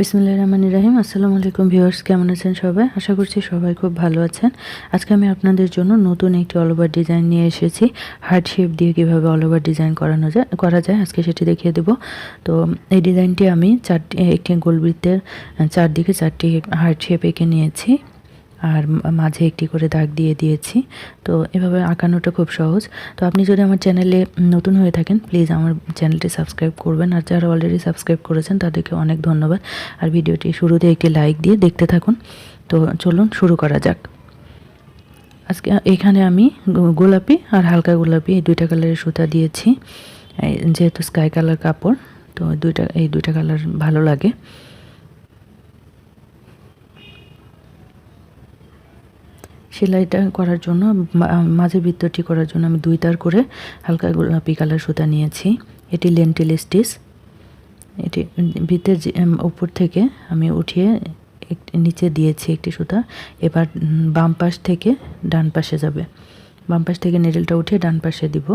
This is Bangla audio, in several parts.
বিসমিল্লাহির রহমানির রহিম। আসসালামু আলাইকুম ভিউয়ার্স, কেমন আছেন সবাই? আশা করছি সবাই খুব ভালো আছেন। আজকে আমি আপনাদের জন্য নতুন একটি অল ওভার ডিজাইন নিয়ে এসেছি। হার্ট শেপ দিয়ে কিভাবে অল ওভার ডিজাইন করা যায় আজকে সেটি দেখিয়ে দেব। তো এই ডিজাইনটি আমি একটি গোলবৃত্তের চারদিকে 4টি হার্ট শেপ এঁকে নিয়েছি। আর মাঝে একটি করে দাগ দিয়ে দিয়েছি। তো এভাবে আঁকানোটা খুব সহজ। তো আপনি যদি আমার চ্যানেলে নতুন হয়ে থাকেন, প্লিজ আমার চ্যানেলটি সাবস্ক্রাইব করবেন। আর যারা অলরেডি সাবস্ক্রাইব করেছেন তাদেরকে অনেক ধন্যবাদ। আর ভিডিওটি শুরুতে একটি লাইক দিয়ে দেখতে থাকুন। তো চলুন শুরু করা যাক। আজকে এখানে আমি গোলাপি আর হালকা গোলাপি এই দুইটা কালারের সুতা দিয়েছি। যেহেতু স্কাই কালার কাপড়, তো এই দুইটা কালার ভালো লাগে। সেলাইটা করার জন্য মাঝের বৃত্তটি করার জন্য আমি 2 তার করে হালকা গোলাপি কালার সুতা নিয়েছি। এটি লেন্টিল স্টিচ। এটি বৃত্তের উপর থেকে আমি উঠিয়ে নিচে দিয়েছি একটি সুতা। এবার বাম পাশ থেকে ডান পাশে যাবে। বাম পাশ থেকে নিডলটা উঠিয়ে ডান পাশে দিব।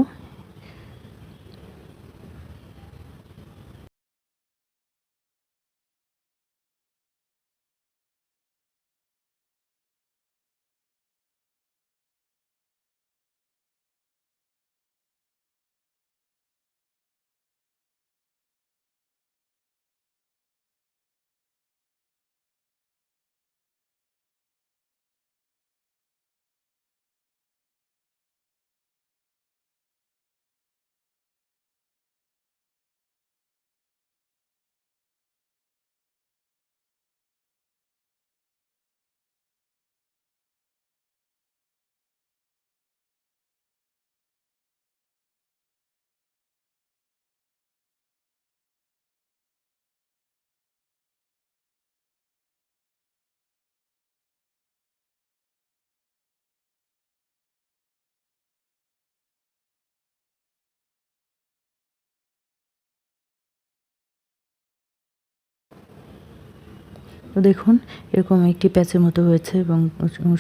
তো দেখুন, এরকম একটি প্যাচের মতো হয়েছে এবং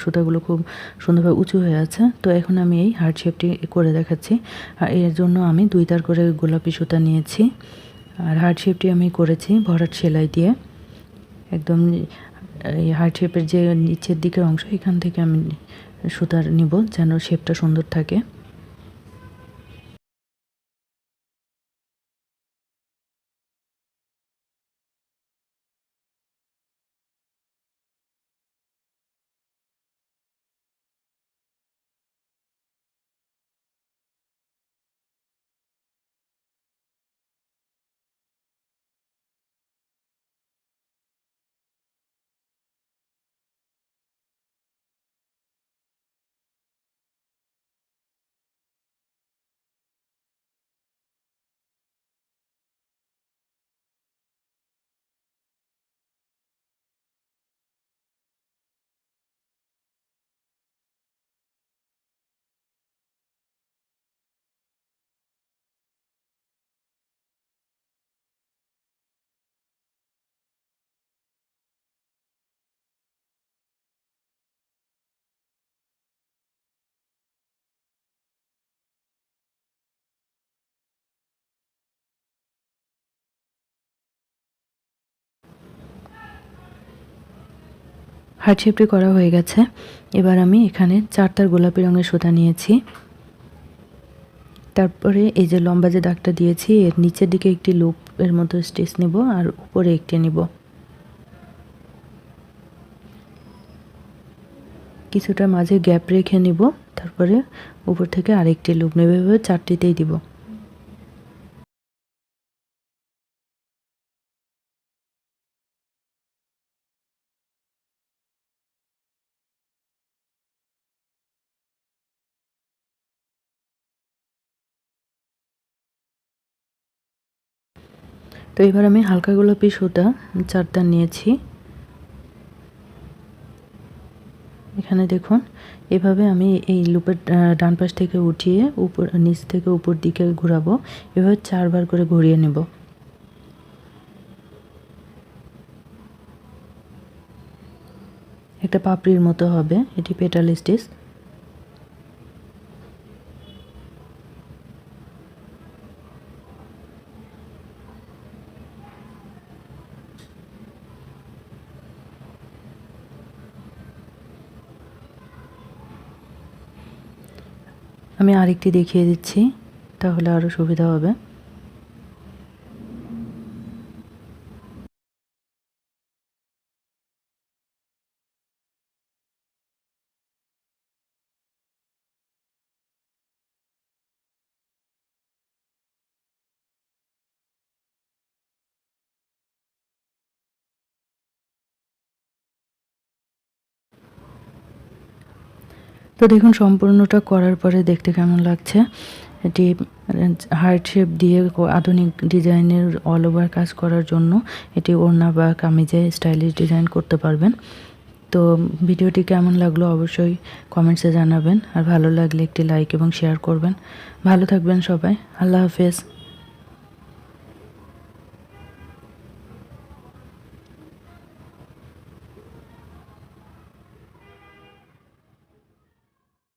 সুতাগুলো খুব সুন্দরভাবে উঁচু হয়ে আছে। তো এখন আমি এই হার্ট শেপটি করে দেখাচ্ছি। আর এর জন্য আমি 2 তার করে গোলাপি সুতা নিয়েছি। আর হার্ট শেপটি আমি করেছি ভরাট সেলাই দিয়ে। একদম এই হার্ট শেপের যে নিচের দিকের অংশ, এখান থেকে আমি সুতার নিব যেন শেপটা সুন্দর থাকে। হার্ট শেপটি করা হয়ে গেছে। এবার আমি এখানে 4 তার গোলাপি রঙের সুতা নিয়েছি। তারপরে এই যে লম্বা যে দাগটা দিয়েছি, এর নিচের দিকে একটি লুপের মতো স্টিচ নেব আর উপরে একটি নেব। কিছুটা মাঝে গ্যাপ রেখে নিব, তারপরে উপর থেকে আরেকটি লুপ নেব। এভাবে 4টিতেই দিব। তো এবার আমি হালকা গোলাপি সুতা 4 তার নিয়েছি। এখানে দেখুন, এভাবে আমি এই লুপের ডান পাশ থেকে উঠিয়ে নিচ থেকে উপর দিকে ঘোরাবো। এভাবে 4 বার করে ঘুরিয়ে নেব। একটা পাপড়ির মতো হবে, এটি পেটাল স্টিচ। আমি আরেকটি দেখিয়ে দিচ্ছি, তাহলে আরও সুবিধা হবে। তো দেখুন সম্পূর্ণটা করার পরে দেখতে কেমন লাগছে। এটি হার্ট শেপ দিয়ে আধুনিক ডিজাইনের অল ওভার কাজ করার জন্য এটি ওড়না বা কামিজে স্টাইলিশ ডিজাইন করতে পারবেন। তো ভিডিওটি কেমন লাগলো অবশ্যই কমেন্টসে জানাবেন, আর ভালো লাগলে একটি লাইক এবং শেয়ার করবেন। ভালো থাকবেন সবাই, আল্লাহ হাফেজ।